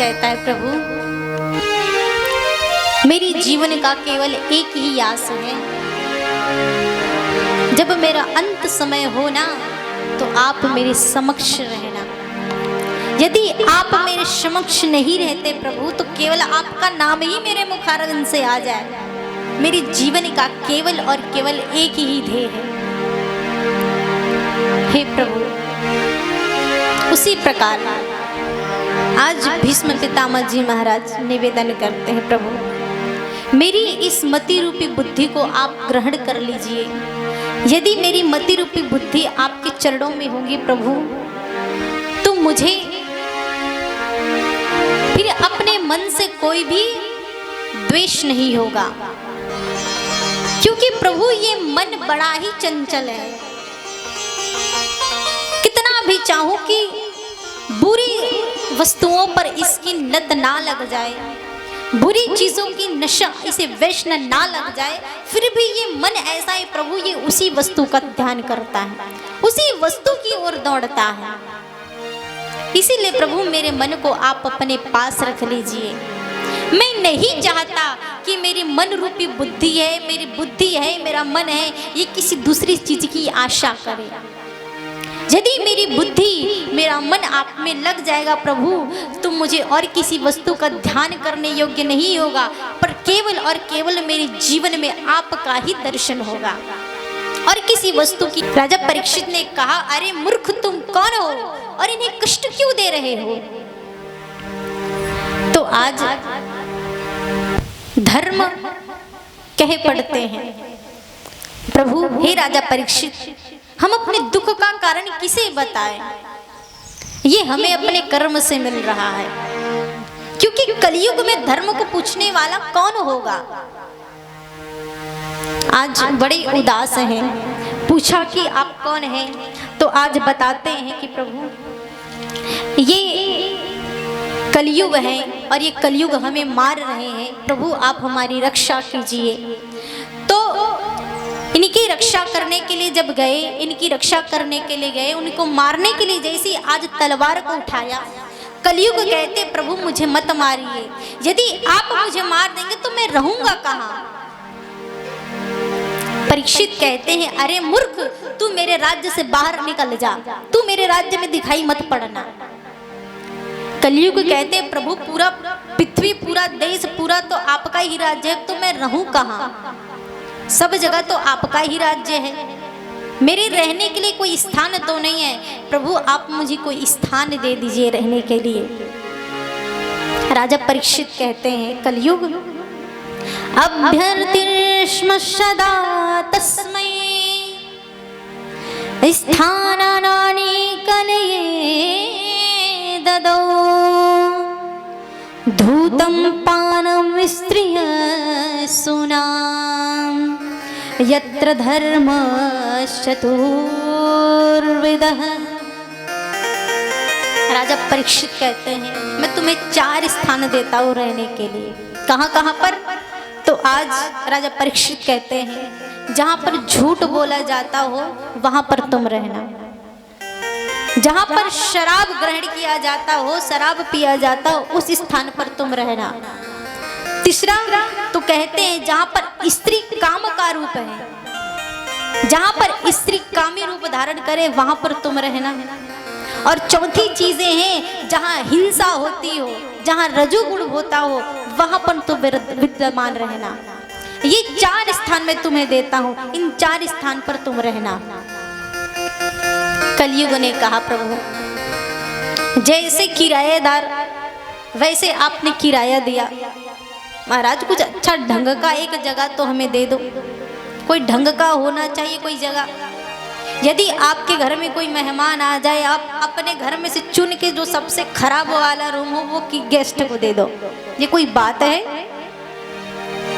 कहता है, प्रभु मेरी जीवन का केवल एक ही आस है, जब मेरा अंत समय हो ना तो आप मेरे समक्ष रहना। यदि आप मेरे समक्ष नहीं रहते प्रभु तो केवल आपका नाम ही मेरे मुखारविंद से आ जाए। मेरी जीवन का केवल और केवल एक ही ध्येय है। हे प्रभु, उसी प्रकार आज भीष्म पितामह जी महाराज निवेदन करते हैं, प्रभु मेरी इस मति रूपी बुद्धि को आप ग्रहण कर लीजिए। यदि मेरी मति रूपी बुद्धि आपके चरणों में होगी प्रभु, तो मुझे फिर अपने मन से कोई भी द्वेष नहीं होगा, क्योंकि प्रभु ये मन बड़ा ही चंचल है। कितना भी चाहूं कि बुरी वस्तुओं पर इसकी लत ना लग जाए, बुरी चीजों की नशा इसे व्यसन ना लग जाए, फिर भी ये मन ऐसा है प्रभु, ये उसी वस्तु का ध्यान करता है, उसी वस्तु की ओर दौड़ता है। इसीलिए प्रभु मेरे मन को आप अपने पास रख लीजिए। मैं नहीं चाहता कि मेरी मन रूपी बुद्धि है, मेरी बुद्धि है, मेरा मन है, ये किसी दूसरी चीज की आशा करे। यदि मेरी बुद्धि, मेरा मन आप में लग जाएगा प्रभु, तो मुझे और किसी वस्तु का ध्यान करने योग्य नहीं होगा, पर केवल और केवल मेरे जीवन में आपका ही दर्शन होगा और किसी वस्तु की। राजा परीक्षित ने कहा, अरे मूर्ख तुम कौन हो और इन्हें कष्ट क्यों दे रहे हो? तो आज धर्म कह पड़ते हैं, प्रभु हे राजा परीक्षित, हम अपने दुख का कारण किसे बताएं? ये हमें अपने कर्म से मिल रहा है, क्योंकि कलयुग में धर्म को पूछने वाला कौन होगा? आज बड़े उदास हैं। पूछा कि आप कौन हैं, तो आज बताते हैं कि प्रभु ये कलयुग है और ये कलयुग हमें मार रहे हैं। प्रभु आप हमारी रक्षा कीजिए। तो इनकी रक्षा करने के लिए जब गए, इनकी रक्षा करने के लिए गए, उनको मारने के लिए जैसे आज तलवार को उठाया, कलयुग कहते प्रभु मुझे मत मारिए, यदि आप मुझे मार देंगे तो मैं रहूंगा कहाँ? परीक्षित कहते हैं, अरे मूर्ख तू मेरे राज्य से बाहर निकल जा, तू मेरे राज्य में दिखाई मत पड़ना। कलयुग कहते प्रभु पूरा पृथ्वी, पूरा देश, पूरा तो आपका ही राज्य है, तो मैं रहूं कहाँ? सब जगह तो आपका ही राज्य है, मेरे रहने के लिए कोई स्थान तो नहीं है। प्रभु आप मुझे कोई स्थान दे दीजिए रहने के लिए। राजा परीक्षित कहते हैं, कलयुग अभ्यर्तिष्म सदा तस्मै स्थानानि कलये ददौ धूतं पानं स्त्रिय सुनाम यत्र धर्मश्चतुर्विधः। राजा परीक्षित कहते हैं, मैं तुम्हें 4 स्थान देता हूँ रहने के लिए। कहाँ कहाँ पर? तो आज राजा परीक्षित कहते हैं, जहाँ पर झूठ बोला जाता हो वहाँ पर तुम रहना, जहाँ पर शराब ग्रहण किया जाता हो, शराब पिया जाता हो, उस स्थान पर तुम रहना। तीसरा तो कहते हैं, जहाँ पर स्त्री काम का रूप है, जहाँ पर स्त्री कामी रूप धारण करे वहाँ पर तुम रहना। और चौथी चीजें हैं, जहाँ हिंसा होती हो, जहाँ रजोगुण होता हो, वहाँ पर तुम विद्यमान रहना। ये 4 स्थान मैं तुम्हें देता हूँ, इन 4 स्थान पर तुम रहना। कलयुग ने कहा, प्रभु जैसे किराएदार वैसे आपने किराया दिया, महाराज कुछ अच्छा ढंग का एक जगह तो हमें दे दो, कोई ढंग का होना चाहिए कोई जगह। यदि आपके घर में कोई मेहमान आ जाए, आप अपने घर में से चुन के जो सबसे खराब वाला रूम हो वो की गेस्ट को दे दो, ये कोई बात है?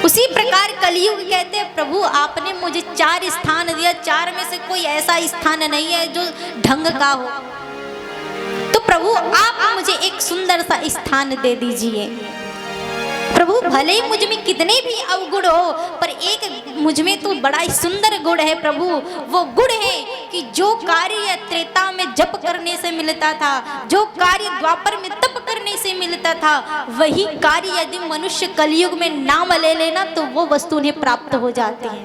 उसी प्रकार कलयुग कहते हैं, प्रभु आपने मुझे 4 स्थान दिया, 4 में से कोई ऐसा स्थान नहीं है जो ढंग का हो, तो प्रभु आप मुझे एक सुंदर सा स्थान दे दीजिए। प्रभु भले ही मुझ में कितने भी अवगुण हो, पर एक मुझ में तो बड़ा ही सुंदर गुण है प्रभु, वो गुण है कि जो कार्य त्रेता में जप करने से मिलता था, जो कार्य द्वापर में तप करने से मिलता था, वही कार्य यदि मनुष्य कलयुग में नाम ले लेना तो वो वस्तु उन्हें प्राप्त हो जाती है,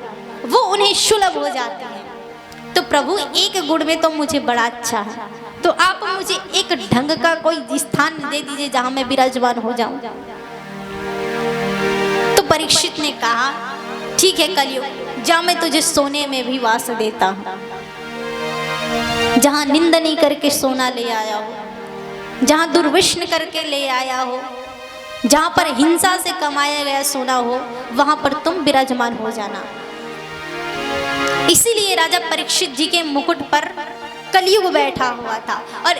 वो उन्हें सुलभ हो जाती है। तो प्रभु एक गुण में तो मुझे बड़ा अच्छा है, तो आप मुझे एक ढंग का कोई स्थान दे दीजिए जहां मैं विराजमान हो जाऊं। तो परीक्षित ने कहा ठीक है कलयुग, जा मैं तुझे सोने में भी वास देता हूं, जहां निंदनी करके सोना ले आया हो, जहां दुर्विष्ण करके ले आया हो, जहां पर हिंसा से कमाया गया सोना हो, वहां पर तुम विराजमान हो जाना। इसीलिए राजा परीक्षित जी के मुकुट पर कलयुग बैठा हुआ था और